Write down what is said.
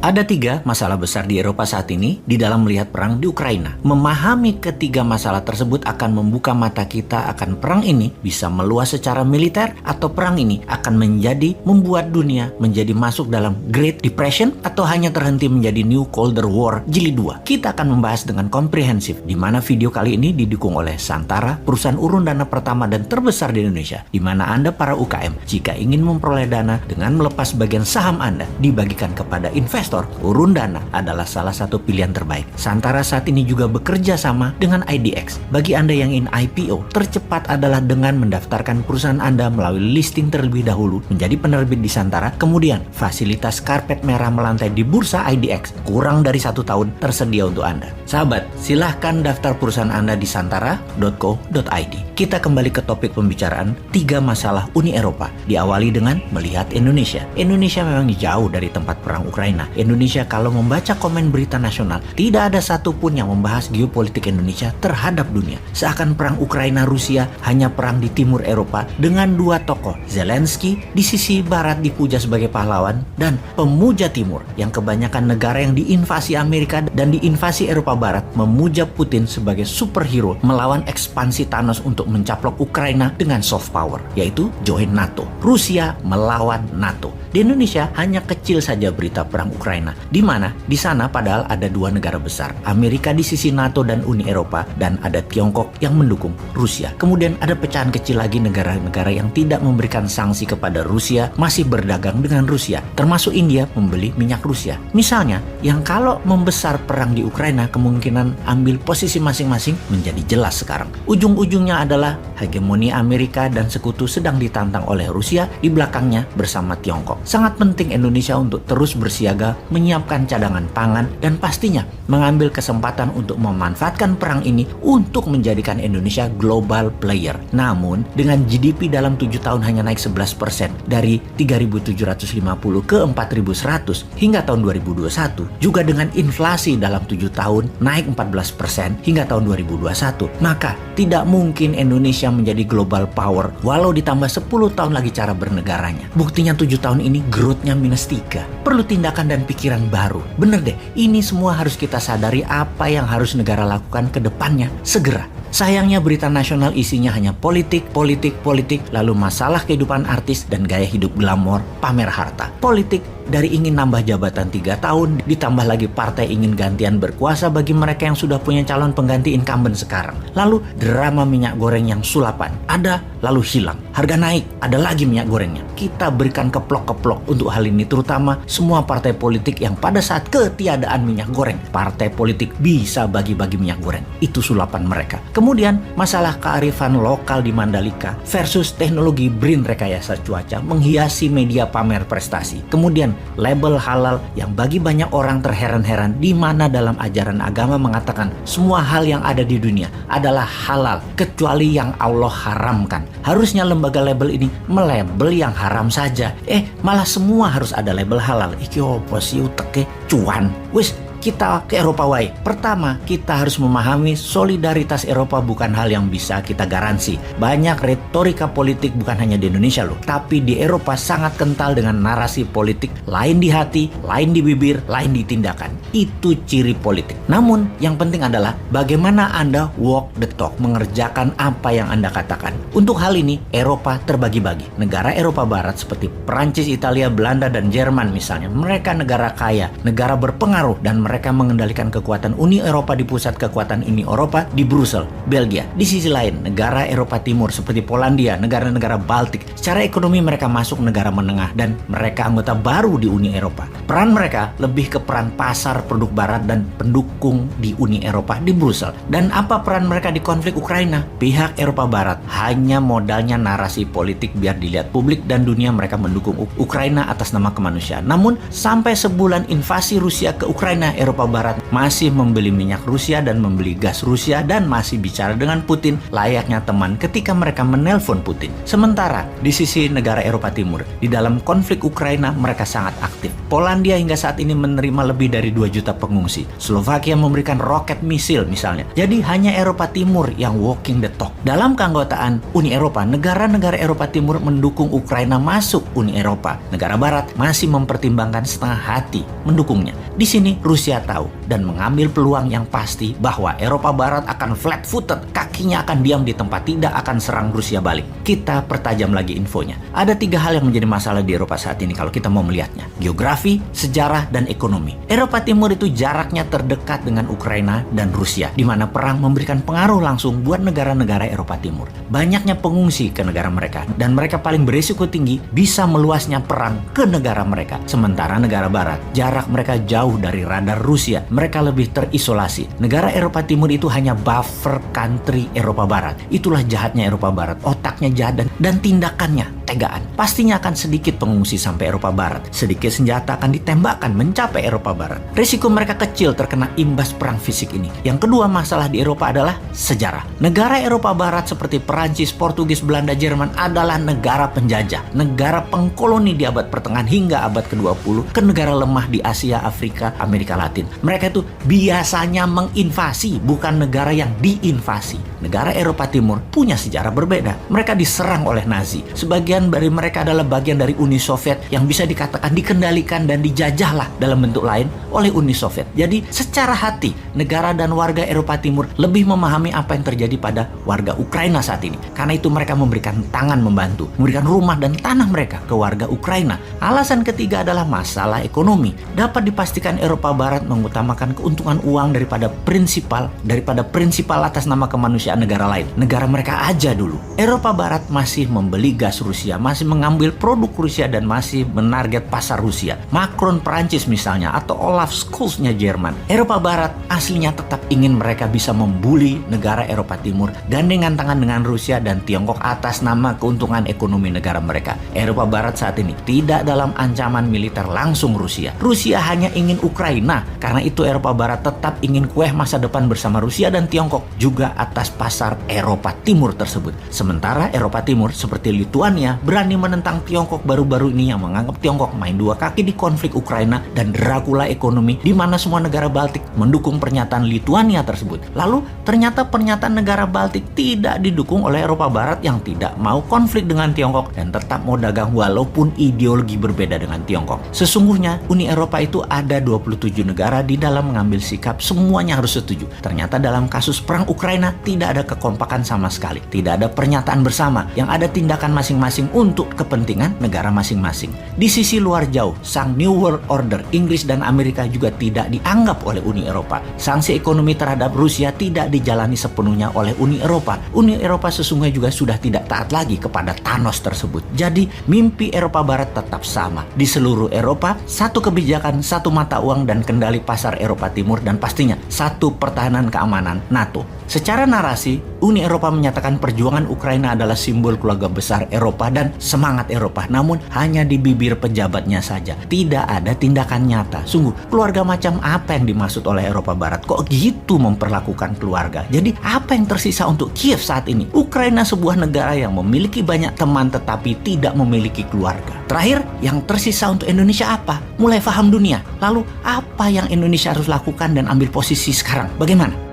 Ada 3 masalah besar di Eropa saat ini di dalam melihat perang di Ukraina. Memahami ketiga masalah tersebut akan membuka mata kita akan perang ini bisa meluas secara militer atau perang ini akan membuat dunia menjadi masuk dalam Great Depression atau hanya terhenti menjadi New Colder War Jilid 2. Kita akan membahas dengan komprehensif di mana video kali ini didukung oleh Santara, perusahaan urun dana pertama dan terbesar di Indonesia, di mana Anda para UKM jika ingin memperoleh dana dengan melepas bagian saham Anda dibagikan kepada investor, urun dana adalah salah satu pilihan terbaik. Santara saat ini juga bekerja sama dengan IDX. Bagi Anda yang ingin IPO, tercepat adalah dengan mendaftarkan perusahaan Anda melalui listing terlebih dahulu menjadi penerbit di Santara, kemudian fasilitas karpet merah melantai di bursa IDX kurang dari 1 tahun tersedia untuk Anda. Sahabat, silahkan daftar perusahaan Anda di santara.co.id. Kita kembali ke topik pembicaraan 3 masalah Uni Eropa. Diawali dengan melihat Indonesia. Indonesia memang jauh dari tempat perang Ukraina. Indonesia kalau membaca komen berita nasional, tidak ada satupun yang membahas geopolitik Indonesia terhadap dunia. Seakan perang Ukraina-Rusia hanya perang di timur Eropa dengan 2 tokoh. Zelensky di sisi barat dipuja sebagai pahlawan dan pemuja timur yang kebanyakan negara yang diinvasi Amerika dan diinvasi Eropa Barat memuja Putin sebagai superhero melawan ekspansi Thanos untuk mencaplok Ukraina dengan soft power, yaitu join NATO. Rusia melawan NATO. Di Indonesia hanya kecil saja berita perang Ukraina, di mana di sana padahal ada 2 negara besar, Amerika di sisi NATO dan Uni Eropa, dan ada Tiongkok yang mendukung Rusia. Kemudian ada pecahan kecil lagi negara-negara yang tidak memberikan sanksi kepada Rusia masih berdagang dengan Rusia, termasuk India membeli minyak Rusia. Misalnya, yang kalau membesar perang di Ukraina kemungkinan ambil posisi masing-masing menjadi jelas sekarang. Ujung-ujungnya adalah hegemoni Amerika dan sekutu sedang ditantang oleh Rusia di belakangnya bersama Tiongkok. Sangat penting Indonesia untuk terus bersiaga, menyiapkan cadangan pangan, dan pastinya mengambil kesempatan untuk memanfaatkan perang ini untuk menjadikan Indonesia global player. Namun, dengan GDP dalam 7 tahun hanya naik 11% dari 3.750 ke 4.100 hingga tahun 2021, juga dengan inflasi dalam 7 tahun naik 14% hingga tahun 2021, maka tidak mungkin Indonesia menjadi global power walau ditambah 10 tahun lagi cara bernegaranya. Buktinya 7 tahun ini growth-nya -3. Perlu tindakan dan pikiran baru. Bener deh, ini semua harus kita sadari apa yang harus negara lakukan ke depannya segera. Sayangnya berita nasional isinya hanya politik, lalu masalah kehidupan artis dan gaya hidup glamor, pamer harta. Politik dari ingin nambah jabatan 3 tahun, ditambah lagi partai ingin gantian berkuasa bagi mereka yang sudah punya calon pengganti incumbent sekarang. Lalu drama minyak goreng yang sulapan, ada lalu hilang. Harga naik, ada lagi minyak gorengnya. Kita berikan keplok-keplok untuk hal ini, terutama semua partai politik yang pada saat ketiadaan minyak goreng, partai politik bisa bagi-bagi minyak goreng. Itu sulapan mereka. Kemudian masalah kearifan lokal di Mandalika versus teknologi BRIN rekayasa cuaca menghiasi media pamer prestasi. Kemudian label halal yang bagi banyak orang terheran-heran, di mana dalam ajaran agama mengatakan semua hal yang ada di dunia adalah halal kecuali yang Allah haramkan. Harusnya lembaga label ini melabel yang haram saja. Malah semua harus ada label halal. Iki opo sih uteke cuan. Wis kita ke Eropa wae. Pertama, kita harus memahami solidaritas Eropa bukan hal yang bisa kita garansi. Banyak retorika politik bukan hanya di Indonesia loh, tapi di Eropa sangat kental dengan narasi politik, lain di hati, lain di bibir, lain di tindakan. Itu ciri politik. Namun, yang penting adalah bagaimana Anda walk the talk, mengerjakan apa yang Anda katakan. Untuk hal ini, Eropa terbagi-bagi. Negara Eropa Barat seperti Perancis, Italia, Belanda, dan Jerman misalnya, mereka negara kaya, negara berpengaruh, dan mereka mengendalikan kekuatan Uni Eropa di pusat kekuatan Uni Eropa di Brussel, Belgia. Di sisi lain, negara Eropa Timur seperti Polandia, negara-negara Baltik, secara ekonomi mereka masuk negara menengah dan mereka anggota baru di Uni Eropa. Peran mereka lebih ke peran pasar produk barat dan pendukung di Uni Eropa di Brussel. Dan apa peran mereka di konflik Ukraina? Pihak Eropa Barat hanya modalnya narasi politik biar dilihat publik dan dunia mereka mendukung Ukraina atas nama kemanusiaan. Namun, sampai sebulan invasi Rusia ke Ukraina, Eropa Barat masih membeli minyak Rusia dan membeli gas Rusia dan masih bicara dengan Putin layaknya teman ketika mereka menelpon Putin. Sementara di sisi negara Eropa Timur, di dalam konflik Ukraina mereka sangat aktif. Polandia hingga saat ini menerima lebih dari 2 juta pengungsi. Slovakia memberikan roket misil misalnya. Jadi hanya Eropa Timur yang walking the talk. Dalam keanggotaan Uni Eropa, negara-negara Eropa Timur mendukung Ukraina masuk Uni Eropa. Negara Barat masih mempertimbangkan setengah hati mendukungnya. Di sini Rusia tahu dan mengambil peluang yang pasti bahwa Eropa Barat akan flat-footed, kakinya akan diam di tempat, tidak akan serang Rusia balik. Kita pertajam lagi infonya. Ada 3 hal yang menjadi masalah di Eropa saat ini kalau kita mau melihatnya. Geografi, sejarah, dan ekonomi. Eropa Timur itu jaraknya terdekat dengan Ukraina dan Rusia, di mana perang memberikan pengaruh langsung buat negara-negara Eropa Timur. Banyaknya pengungsi ke negara mereka, dan mereka paling berisiko tinggi bisa meluasnya perang ke negara mereka. Sementara negara Barat, jarak mereka jauh dari radar Rusia. Mereka lebih terisolasi. Negara Eropa Timur itu hanya buffer country Eropa Barat. Itulah jahatnya Eropa Barat. Otaknya jahat dan tindakannya tegaan. Pastinya akan sedikit pengungsi sampai Eropa Barat. Sedikit senjata akan ditembakkan mencapai Eropa Barat. Risiko mereka kecil terkena imbas perang fisik ini. Yang kedua masalah di Eropa adalah sejarah. Negara Eropa Barat seperti Perancis, Portugis, Belanda, Jerman adalah negara penjajah. Negara pengkoloni di abad pertengahan hingga abad ke-20 ke negara lemah di Asia, Afrika, Amerika Latin. Mereka itu biasanya menginvasi, bukan negara yang diinvasi. Negara Eropa Timur punya sejarah berbeda. Mereka diserang oleh Nazi. Sebagian dari mereka adalah bagian dari Uni Soviet yang bisa dikatakan dikendalikan dan dijajahlah dalam bentuk lain oleh Uni Soviet. Jadi secara hati, negara dan warga Eropa Timur lebih memahami apa yang terjadi pada warga Ukraina saat ini. Karena itu mereka memberikan tangan membantu, memberikan rumah dan tanah mereka ke warga Ukraina. Alasan ketiga adalah masalah ekonomi. Dapat dipastikan Eropa Barat mengutamakan keuntungan uang daripada prinsipal atas nama kemanusiaan negara lain. Negara mereka aja dulu. Eropa Barat masih membeli gas Rusia, masih mengambil produk Rusia dan masih menarget pasar Rusia. Macron Perancis misalnya atau Olaf Scholz-nya Jerman. Eropa Barat aslinya tetap ingin mereka bisa membuli negara Eropa Timur gandengan tangan dengan Rusia dan Tiongkok atas nama keuntungan ekonomi negara mereka. Eropa Barat saat ini tidak dalam ancaman militer langsung Rusia. Rusia hanya ingin Ukraina. Karena itu Eropa Barat tetap ingin kue masa depan bersama Rusia dan Tiongkok juga atas pasar Eropa Timur tersebut. Sementara Eropa Timur seperti Lituania berani menentang Tiongkok baru-baru ini yang menganggap Tiongkok main 2 kaki di konflik Ukraina dan Dracula ekonomi di mana semua negara Baltik mendukung pernyataan Lituania tersebut. Lalu ternyata pernyataan negara Baltik tidak didukung oleh Eropa Barat yang tidak mau konflik dengan Tiongkok dan tetap mau dagang walaupun ideologi berbeda dengan Tiongkok. Sesungguhnya Uni Eropa itu ada 27 negara di dalam mengambil sikap semuanya harus setuju. Ternyata dalam kasus perang Ukraina tidak ada kekompakan sama sekali. Tidak ada pernyataan bersama, yang ada tindakan masing-masing untuk kepentingan negara masing-masing. Di sisi luar jauh, sang New World Order, Inggris dan Amerika juga tidak dianggap oleh Uni Eropa. Sanksi ekonomi terhadap Rusia tidak dijalani sepenuhnya oleh Uni Eropa. Uni Eropa sesungguhnya juga sudah tidak taat lagi kepada Thanos tersebut. Jadi, mimpi Eropa Barat tetap sama. Di seluruh Eropa, satu kebijakan, satu mata uang dan kendali pasar Eropa Timur dan pastinya satu pertahanan keamanan NATO. Secara narasi, Uni Eropa menyatakan perjuangan Ukraina adalah simbol keluarga besar Eropa dan semangat Eropa. Namun hanya di bibir pejabatnya saja. Tidak ada tindakan nyata. Sungguh, keluarga macam apa yang dimaksud oleh Eropa Barat? Kok gitu memperlakukan keluarga? Jadi apa yang tersisa untuk Kiev saat ini? Ukraina sebuah negara yang memiliki banyak teman tetapi tidak memiliki keluarga. Terakhir, yang tersisa untuk Indonesia apa? Mulai paham dunia. Lalu apa yang Indonesia harus lakukan dan ambil posisi sekarang? Bagaimana?